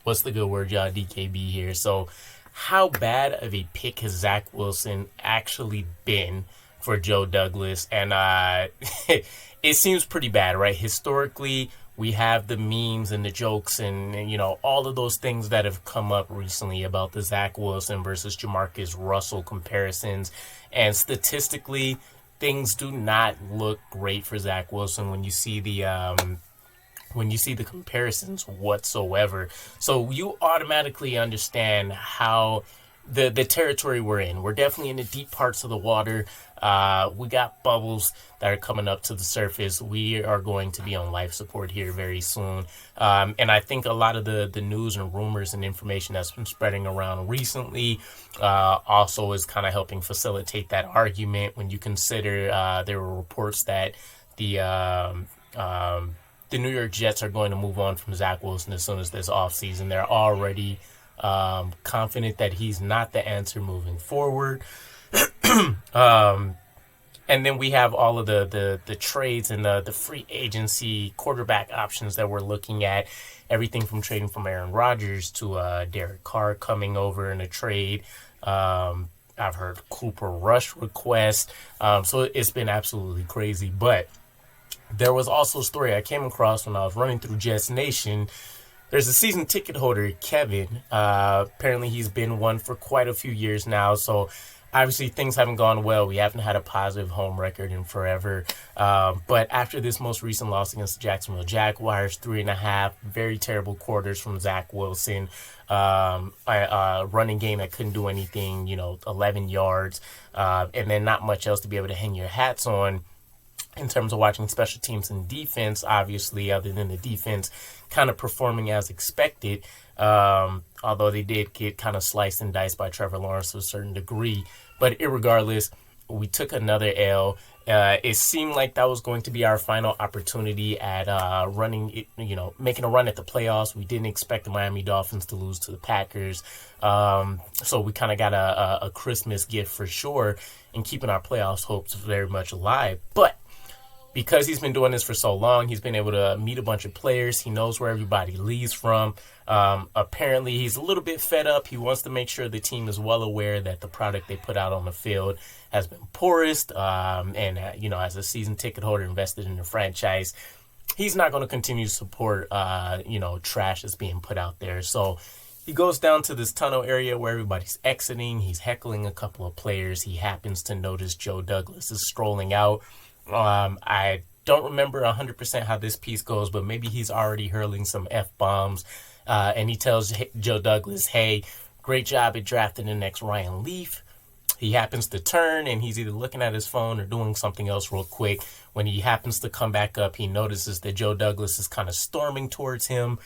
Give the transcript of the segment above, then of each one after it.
What's the good word, y'all? DKB here. So, how bad of a pick has Zach Wilson actually been for Joe Douglas? And it seems pretty bad, right? Historically, we have the memes and the jokes and all of those things that have come up recently about the Zach Wilson versus Jamarcus Russell comparisons. And statistically, things do not look great for Zach Wilson when you see the comparisons whatsoever. So you automatically understand how the territory we're in. We're definitely in the deep parts of the water. We got bubbles that are coming up to the surface. We are going to be on life support here very soon. And I think a lot of the news and rumors and information that's been spreading around recently also is kind of helping facilitate that argument when you consider there were reports that the New York Jets are going to move on from Zach Wilson as soon as this offseason. They're already confident that he's not the answer moving forward. And then we have all of the trades and the free agency quarterback options that we're looking at. Everything from trading from Aaron Rodgers to Derek Carr coming over in a trade. I've heard Cooper Rush requests. So it's been absolutely crazy. But there was also a story I came across when I was running through JetNation. There's a season ticket holder, Kevin. Apparently he's been one for quite a few years now. So obviously things haven't gone well. We haven't had a positive home record in forever. But after this most recent loss against the Jacksonville Jaguars, 3.5 very terrible quarters from Zach Wilson. A running game that couldn't do anything, 11 yards. And then not much else to be able to hang your hats on. In terms of watching special teams and defense, obviously, other than the defense kind of performing as expected, although they did get kind of sliced and diced by Trevor Lawrence to a certain degree. But irregardless, we took another L. It seemed like that was going to be our final opportunity at making a run at the playoffs. We didn't expect the Miami Dolphins to lose to the Packers. So we kind of got a Christmas gift for sure in keeping our playoffs hopes very much alive. But because he's been doing this for so long, he's been able to meet a bunch of players. He knows where everybody leaves from. Apparently, he's a little bit fed up. He wants to make sure the team is well aware that the product they put out on the field has been poorest. As a season ticket holder invested in the franchise, he's not going to continue to support, trash that's being put out there. So he goes down to this tunnel area where everybody's exiting. He's heckling a couple of players. He happens to notice Joe Douglas is strolling out. I don't remember 100% how this piece goes, but maybe he's already hurling some F-bombs. And he tells Joe Douglas, hey, great job at drafting the next Ryan Leaf. He happens to turn and he's either looking at his phone or doing something else real quick. When he happens to come back up, he notices that Joe Douglas is kind of storming towards him.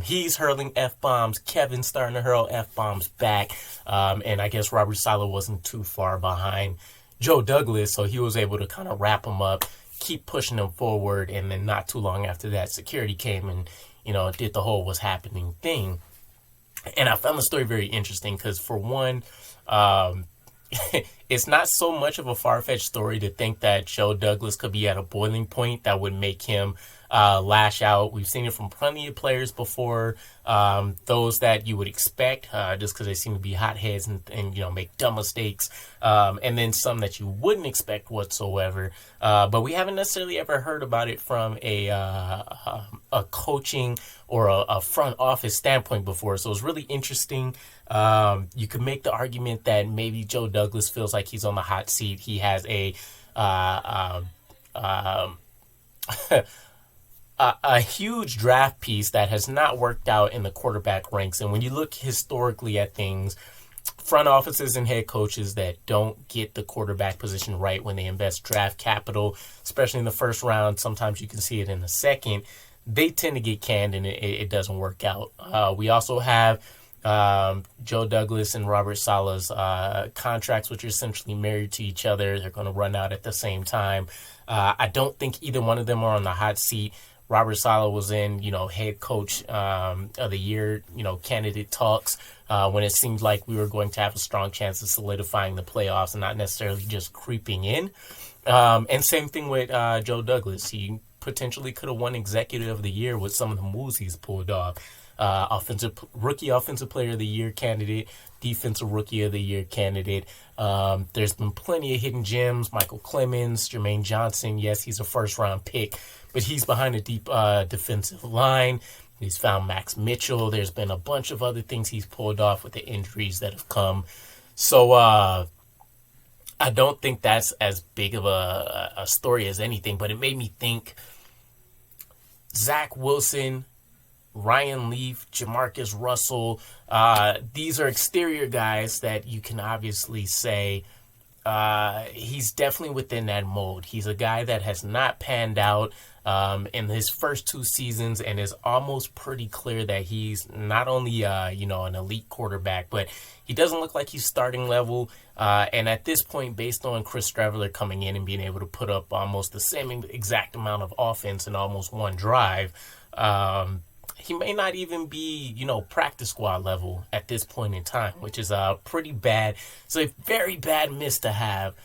He's hurling F-bombs. Kevin's starting to hurl F-bombs back. And I guess Robert Saleh wasn't too far behind Joe Douglas, so he was able to kind of wrap him up, keep pushing him forward, and then not too long after that, security came and, did the whole what's happening thing. And I found the story very interesting because, for one, it's not so much of a far-fetched story to think that Joe Douglas could be at a boiling point that would make him lash out. We've seen it from plenty of players before, those that you would expect just because they seem to be hotheads and make dumb mistakes, and then some that you wouldn't expect whatsoever. But we haven't necessarily ever heard about it from a coaching or a front office standpoint before. So it's really interesting. You could make the argument that maybe Joe Douglas feels like he's on the hot seat. He has a huge draft piece that has not worked out in the quarterback ranks. And when you look historically at things, front offices and head coaches that don't get the quarterback position right when they invest draft capital, especially in the first round, sometimes you can see it in the second, they tend to get canned and it doesn't work out. We also have Joe Douglas and Robert Saleh's contracts, which are essentially married to each other. They're going to run out at the same time. I don't think either one of them are on the hot seat. Robert Saleh was in, head coach of the year, candidate talks when it seemed like we were going to have a strong chance of solidifying the playoffs and not necessarily just creeping in. And same thing with Joe Douglas. He potentially could have won executive of the year with some of the moves he's pulled off. Rookie Offensive Player of the Year candidate, Defensive Rookie of the Year candidate. There's been plenty of hidden gems. Michael Clemens, Jermaine Johnson. Yes, he's a first-round pick, but he's behind a deep defensive line. He's found Max Mitchell. There's been a bunch of other things he's pulled off with the injuries that have come. So I don't think that's as big of a story as anything, but it made me think Zach Wilson, Ryan Leaf, Jamarcus Russell, these are exterior guys that you can obviously say he's definitely within that mold. He's a guy that has not panned out in his first 2 seasons, and is almost pretty clear that he's not only an elite quarterback, but he doesn't look like he's starting level. And at this point, based on Chris Streveler coming in and being able to put up almost the same exact amount of offense in almost one drive, he may not even be, practice squad level at this point in time, which is pretty bad. It's a very bad miss to have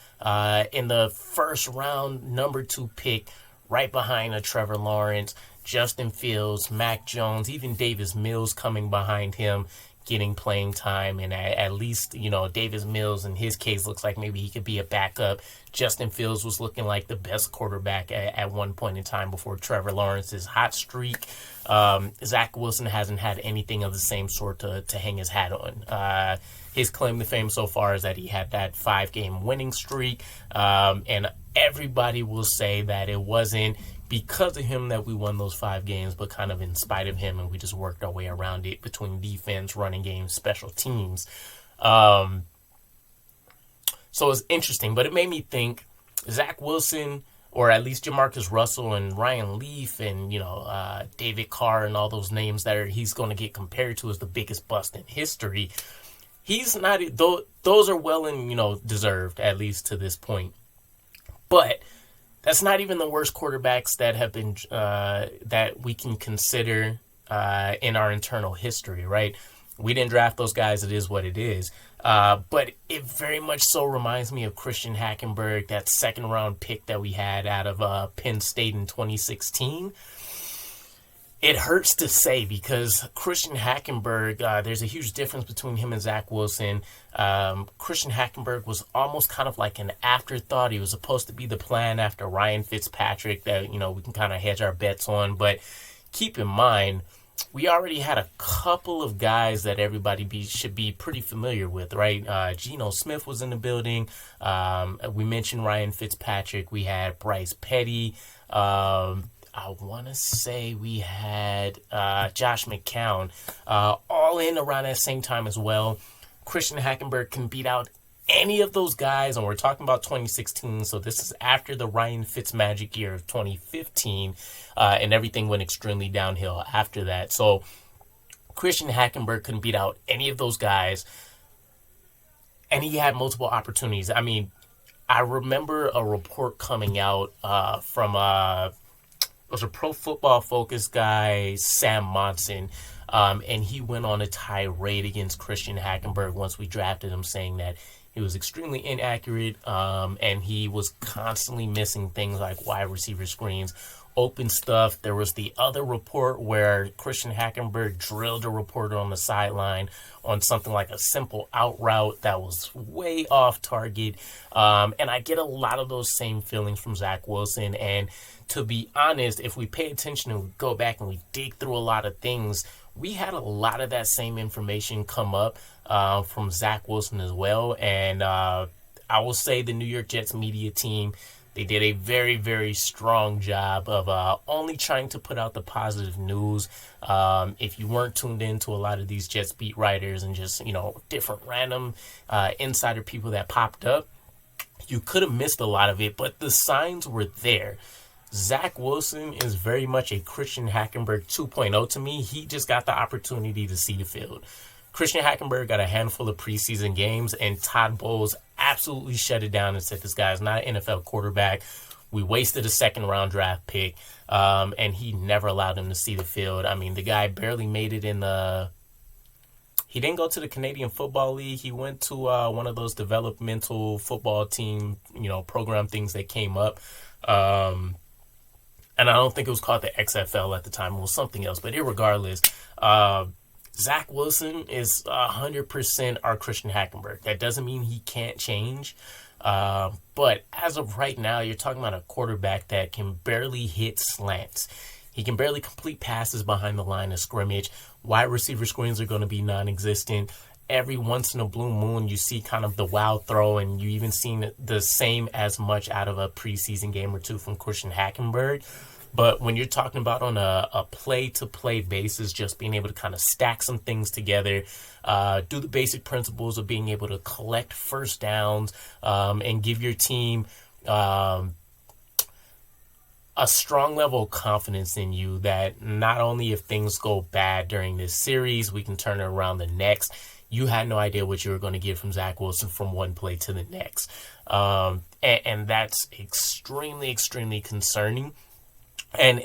in the first round, number 2 pick, right behind a Trevor Lawrence, Justin Fields, Mac Jones, even Davis Mills coming behind him, getting playing time. And at least, Davis Mills in his case looks like maybe he could be a backup. Justin Fields was looking like the best quarterback at one point in time before Trevor Lawrence's hot streak. Zach Wilson hasn't had anything of the same sort to hang his hat on. His claim to fame so far is that he had that 5-game winning streak. And everybody will say that it wasn't because of him that we won those 5 games, but kind of in spite of him, and we just worked our way around it between defense, running game, special teams. So it's interesting, but it made me think Zach Wilson, or at least Jamarcus Russell and Ryan Leaf and, David Carr and all those names that he's going to get compared to as the biggest bust in history. He's not, those are well and, deserved, at least to this point. But that's not even the worst quarterbacks that have been, that we can consider in our internal history, right? We didn't draft those guys. It is what it is. But it very much so reminds me of Christian Hackenberg, that 2nd-round pick that we had out of Penn State in 2016. It hurts to say because Christian Hackenberg, there's a huge difference between him and Zach Wilson. Christian Hackenberg was almost kind of like an afterthought. He was supposed to be the plan after Ryan Fitzpatrick that, we can kind of hedge our bets on. But keep in mind, we already had a couple of guys that everybody should be pretty familiar with, right? Geno Smith was in the building. We mentioned Ryan Fitzpatrick. We had Bryce Petty. I want to say we had Josh McCown, all in around that same time as well. Christian Hackenberg can beat out any of those guys, and we're talking about 2016, so this is after the Ryan Fitzmagic year of 2015, and everything went extremely downhill after that. So Christian Hackenberg couldn't beat out any of those guys, and he had multiple opportunities. I mean, I remember a report coming out from it was a Pro Football Focus guy, Sam Monson, and he went on a tirade against Christian Hackenberg once we drafted him, saying that he was extremely inaccurate, and he was constantly missing things like wide receiver screens, open stuff. There was the other report where Christian Hackenberg drilled a reporter on the sideline on something like a simple out route that was way off target. And I get a lot of those same feelings from Zach Wilson. And to be honest, if we pay attention and we go back and we dig through a lot of things, we had a lot of that same information come up from Zach Wilson as well. And I will say the New York Jets media team, they did a very, very strong job of only trying to put out the positive news. If you weren't tuned into a lot of these Jets beat writers and just, different random insider people that popped up, you could have missed a lot of it, but the signs were there. Zach Wilson is very much a Christian Hackenberg 2.0 to me. He just got the opportunity to see the field. Christian Hackenberg got a handful of preseason games, and Todd Bowles absolutely shut it down and said, this guy is not an NFL quarterback. We wasted a 2nd-round draft pick, and he never allowed him to see the field. I mean, the guy barely made it in the... He didn't go to the Canadian Football League. He went to one of those developmental football team, program things that came up. and I don't think it was called the XFL at the time. It was something else. But irregardless, Zach Wilson is 100% our Christian Hackenberg. That doesn't mean he can't change. But as of right now, you're talking about a quarterback that can barely hit slants. He can barely complete passes behind the line of scrimmage. Wide receiver screens are going to be non-existent. Every once in a blue moon, you see kind of the wild throw, and you even seen the same as much out of a preseason game or two from Christian Hackenberg. But when you're talking about on a play-to-play basis, just being able to kind of stack some things together, do the basic principles of being able to collect first downs, and give your team a strong level of confidence in you that not only if things go bad during this series, we can turn it around the next. You had no idea what you were going to get from Zach Wilson from one play to the next. And that's extremely, extremely concerning. And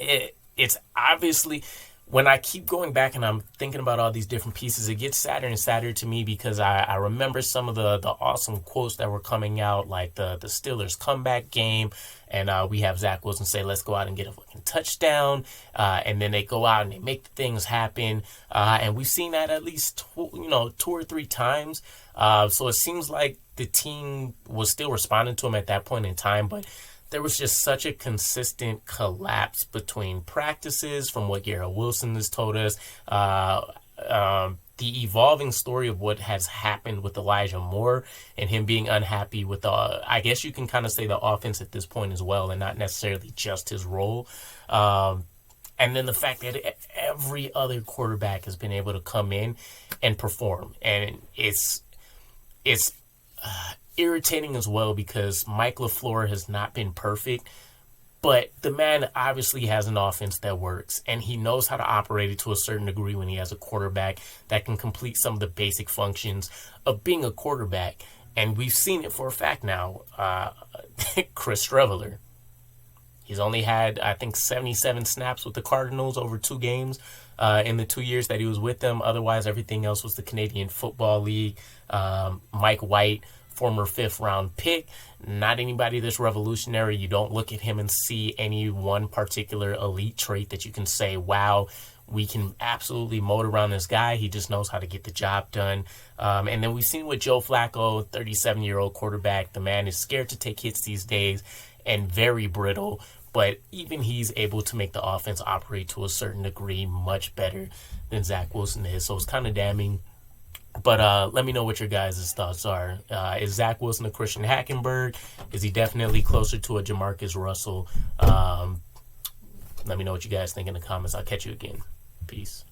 it's obviously, when I keep going back and I'm thinking about all these different pieces, it gets sadder and sadder to me because I remember some of the awesome quotes that were coming out, like the Steelers comeback game. And we have Zach Wilson say, let's go out and get a fucking touchdown. And then they go out and they make the things happen. And we've seen that at least, 2 or 3 times. So it seems like the team was still responding to him at that point in time. But there was just such a consistent collapse between practices from what Garrett Wilson has told us. The evolving story of what has happened with Elijah Moore and him being unhappy with I guess you can kind of say the offense at this point as well, and not necessarily just his role. And then the fact that every other quarterback has been able to come in and perform. And it's irritating as well because Mike LaFleur has not been perfect, but the man obviously has an offense that works, and he knows how to operate it to a certain degree when he has a quarterback that can complete some of the basic functions of being a quarterback. And we've seen it for a fact now. Chris Streveler, he's only had, I think, 77 snaps with the Cardinals over 2 games in the 2 years that he was with them. Otherwise, everything else was the Canadian Football League. Mike White, former 5th-round pick, not anybody that's revolutionary. You don't look at him and see any one particular elite trait that you can say, wow, we can absolutely mold around this guy. He just knows how to get the job done. And then we've seen with Joe Flacco, 37-year-old quarterback, the man is scared to take hits these days and very brittle. But even he's able to make the offense operate to a certain degree much better than Zach Wilson is. So it's kind of damning. But let me know what your guys' thoughts are. Is Zach Wilson a Christian Hackenberg? Is he definitely closer to a Jamarcus Russell? Let me know what you guys think in the comments. I'll catch you again. Peace.